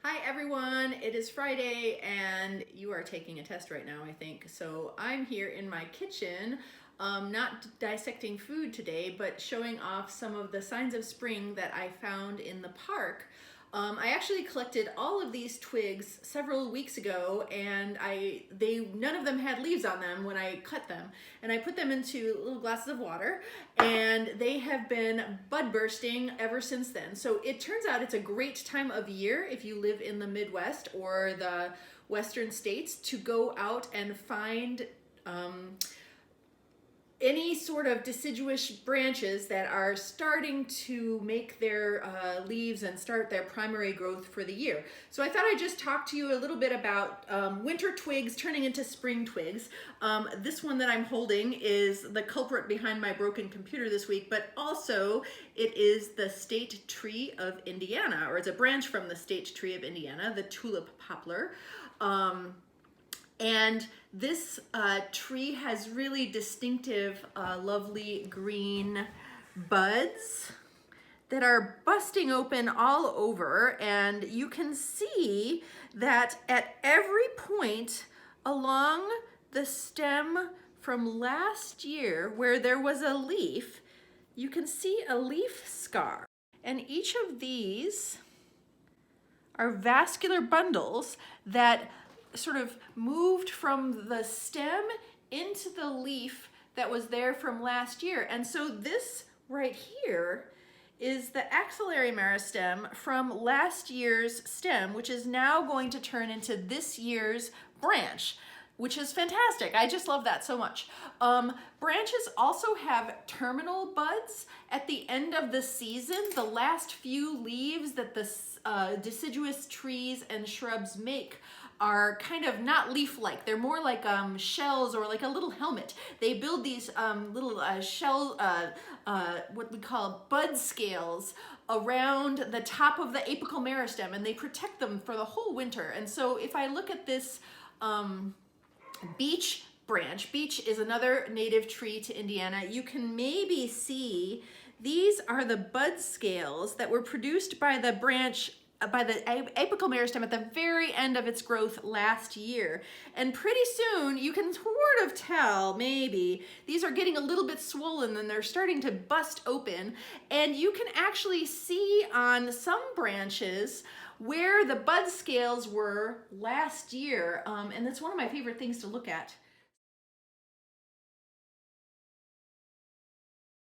Hi everyone, it is Friday and you are taking a test right now, I think. So I'm here in my kitchen, not dissecting food today, but showing off some of the signs of spring that I found in the park. I actually collected all of these twigs several weeks ago, and none of them had leaves on them when I cut them, and I put them into little glasses of water, and they have been bud bursting ever since then. So it turns out it's a great time of year if you live in the Midwest or the Western states to go out and find any sort of deciduous branches that are starting to make their leaves and start their primary growth for the year. So I thought I'd just talk to you a little bit about winter twigs turning into spring twigs. This one that I'm holding is the culprit behind my broken computer this week, but also it is the state tree of Indiana, or it's a branch from the state tree of Indiana, the Tulip Poplar. And this tree has really distinctive, lovely green buds that are busting open all over. And you can see that at every point along the stem from last year where there was a leaf, you can see a leaf scar. And each of these are vascular bundles that sort of moved from the stem into the leaf that was there from last year. And so this right here is the axillary meristem from last year's stem, which is now going to turn into this year's branch, which is fantastic. I just love that so much. Branches also have terminal buds at the end of the season. The last few leaves that the deciduous trees and shrubs make are kind of not leaf-like. They're more like shells, or like a little helmet. They build these little shell, what we call bud scales, around the top of the apical meristem, and they protect them for the whole winter. And so if I look at this beech branch, beech is another native tree to Indiana, you can maybe see these are the bud scales that were produced by the branch, by the apical meristem at the very end of its growth last year. And pretty soon you can sort of tell, maybe, these are getting a little bit swollen and they're starting to bust open. And you can actually see on some branches where the bud scales were last year. And it's one of my favorite things to look at.